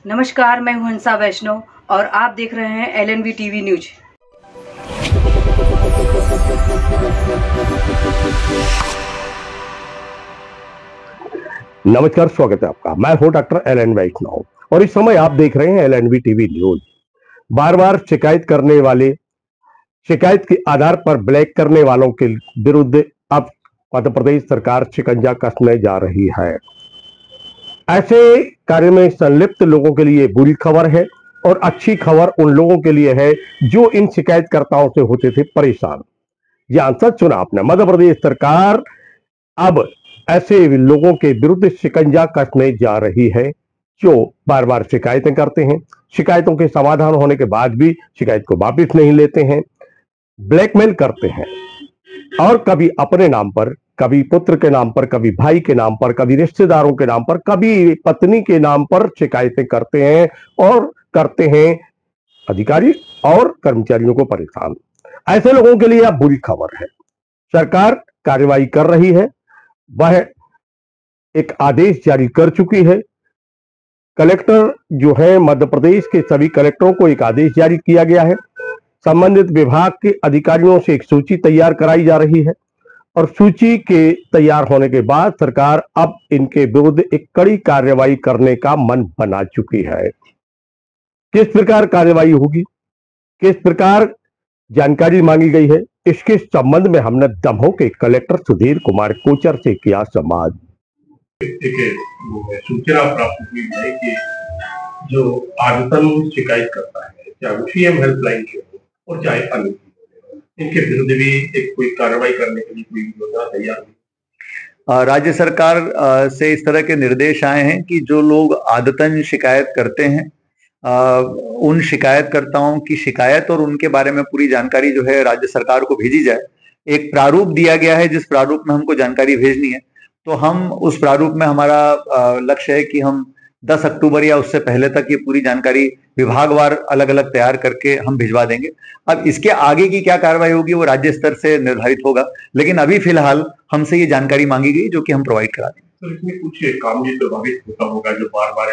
नमस्कार, मैं हूं हंसा वैष्णव और आप देख रहे हैं एलएनवी टीवी न्यूज। नमस्कार, स्वागत है आपका। मैं हूं डॉक्टर एलएन वैष्णव और इस समय आप देख रहे हैं एलएनवी टीवी न्यूज। बार बार शिकायत करने वाले, शिकायत के आधार पर ब्लैक करने वालों के विरुद्ध अब मध्य प्रदेश सरकार शिकंजा कसने जा रही है। ऐसे कार्य में संलिप्त लोगों के लिए बुरी खबर है और अच्छी खबर उन लोगों के लिए है जो इन शिकायतकर्ताओं से होते थे परेशान। यह आंसर चुना आपने। मध्य प्रदेश सरकार अब ऐसे लोगों के विरुद्ध शिकंजा कसने जा रही है जो बार बार शिकायतें करते हैं, शिकायतों के समाधान होने के बाद भी शिकायत को वापस नहीं लेते हैं, ब्लैकमेल करते हैं और कभी अपने नाम पर, कभी पुत्र के नाम पर, कभी भाई के नाम पर, कभी रिश्तेदारों के नाम पर, कभी पत्नी के नाम पर शिकायतें करते हैं और करते हैं अधिकारी और कर्मचारियों को परेशान। ऐसे लोगों के लिए अब बुरी खबर है। सरकार कार्रवाई कर रही है। वह एक आदेश जारी कर चुकी है। कलेक्टर जो है, मध्य प्रदेश के सभी कलेक्टरों को एक आदेश जारी किया गया है। संबंधित विभाग के अधिकारियों से एक सूची तैयार कराई जा रही है और सूची के तैयार होने के बाद सरकार अब इनके विरुद्ध एक कड़ी कार्रवाई करने का मन बना चुकी है। किस प्रकार कार्रवाई होगी, किस प्रकार जानकारी मांगी गई है, इसके संबंध में हमने दमोह के कलेक्टर सुधीर कुमार कोचर से किया संवाद। सूचना प्राप्त हुई है कि जो आदतन शिकायत करता है, चाहे वो सीएम हेल्पलाइन के हो और चाहे अन्य, इनके विरुद्ध भी एक कोई कार्रवाई करने के लिए कोई योजना तैयार हुई। राज्य सरकार से इस तरह के निर्देश आए हैं कि जो लोग आदतन शिकायत करते हैं, उन शिकायतकर्ताओं की शिकायत और उनके बारे में पूरी जानकारी जो है राज्य सरकार को भेजी जाए। एक प्रारूप दिया गया है जिस प्रारूप में हमको जानकारी भेजनी है, तो हम उस प्रारूप में, हमारा लक्ष्य है कि हम 10 अक्टूबर या उससे पहले तक ये पूरी जानकारी विभागवार अलग अलग तैयार करके हम भिजवा देंगे। अब इसके आगे की क्या कार्रवाई होगी वो राज्य स्तर से निर्धारित होगा, लेकिन अभी फिलहाल हमसे ये जानकारी मांगी गई जो कि हम प्रोवाइड करा देंगे। तो इसमें कुछ काम भी प्रभावित होता होगा जो बार बार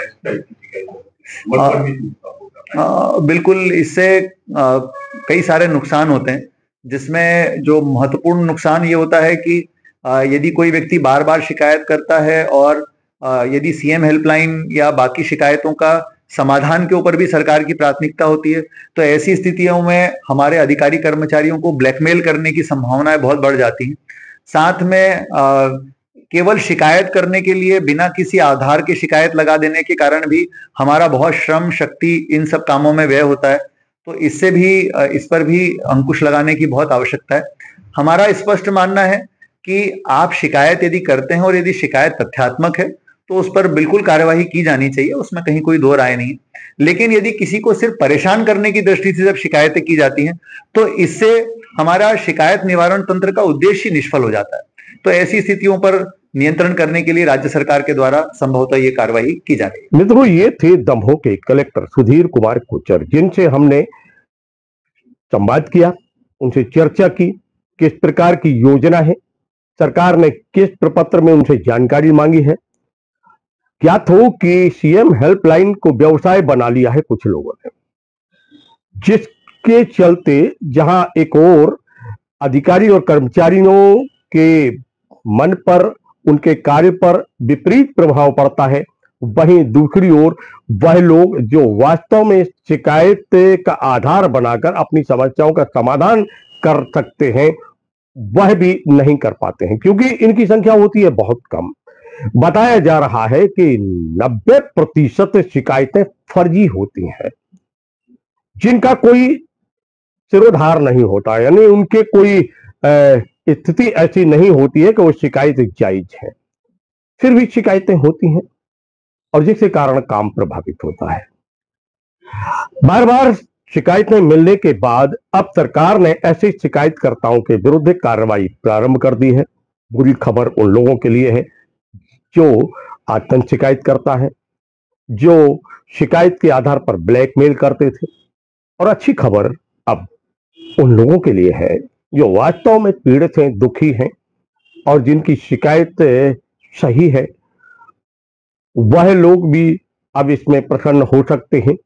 बिल्कुल, इससे कई सारे नुकसान होते हैं, जिसमें जो महत्वपूर्ण नुकसान ये होता है कि यदि कोई व्यक्ति बार बार शिकायत करता है और यदि सीएम हेल्पलाइन या बाकी शिकायतों का समाधान के ऊपर भी सरकार की प्राथमिकता होती है, तो ऐसी स्थितियों में हमारे अधिकारी कर्मचारियों को ब्लैकमेल करने की संभावनाएं बहुत बढ़ जाती हैं। साथ में केवल शिकायत करने के लिए बिना किसी आधार के शिकायत लगा देने के कारण भी हमारा बहुत श्रम शक्ति इन सब कामों में व्यय होता है, तो इससे भी इस पर भी अंकुश लगाने की बहुत आवश्यकता है। हमारा स्पष्ट मानना है कि आप शिकायत यदि करते हैं और यदि शिकायत तथ्यात्मक है तो उस पर बिल्कुल कार्यवाही की जानी चाहिए, उसमें कहीं कोई दो राय नहीं है। लेकिन यदि किसी को सिर्फ परेशान करने की दृष्टि से जब शिकायतें की जाती हैं तो इससे हमारा शिकायत निवारण तंत्र का उद्देश्य ही निष्फल हो जाता है। तो ऐसी स्थितियों पर नियंत्रण करने के लिए राज्य सरकार के द्वारा संभवतः ये कार्रवाई की जा रही है। मित्रों, ये थे दमोह के कलेक्टर सुधीर कुमार कोचर, जिनसे हमने संवाद किया, उनसे चर्चा की, किस प्रकार की योजना है, सरकार ने किस प्रपत्र में उनसे जानकारी मांगी है। ज्ञात हो कि सीएम हेल्पलाइन को व्यवसाय बना लिया है कुछ लोगों ने, जिसके चलते जहां एक और अधिकारी और कर्मचारियों के मन पर, उनके कार्य पर विपरीत प्रभाव पड़ता है, वहीं दूसरी ओर वह लोग जो वास्तव में शिकायत का आधार बनाकर अपनी समस्याओं का समाधान कर सकते हैं, वह भी नहीं कर पाते हैं, क्योंकि इनकी संख्या होती है बहुत कम। बताया जा रहा है कि 90% शिकायतें फर्जी होती हैं, जिनका कोई सिरोधार नहीं होता, यानी उनके कोई स्थिति ऐसी नहीं होती है कि वो शिकायत जायज है, फिर भी शिकायतें होती हैं और जिसके कारण काम प्रभावित होता है। बार बार शिकायतें मिलने के बाद अब सरकार ने ऐसे शिकायतकर्ताओं के विरुद्ध कार्रवाई प्रारंभ कर दी है। बुरी खबर उन लोगों के लिए है जो आतंक शिकायत करता है, जो शिकायत के आधार पर ब्लैकमेल करते थे, और अच्छी खबर अब उन लोगों के लिए है जो वास्तव में पीड़ित हैं, दुखी हैं और जिनकी शिकायत सही है। वह लोग भी अब इसमें प्रसन्न हो सकते हैं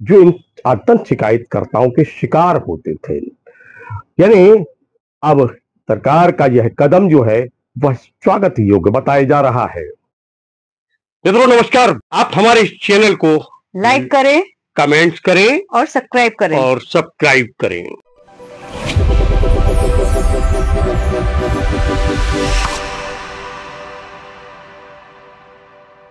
जो इन आतंक शिकायतकर्ताओं के शिकार होते थे। यानी अब सरकार का यह कदम जो है वह स्वागत योग्य बताया जा रहा है। मित्रों नमस्कार, आप हमारे इस चैनल को लाइक करें, कमेंट्स करें और सब्सक्राइब करें। और सब्सक्राइब करें।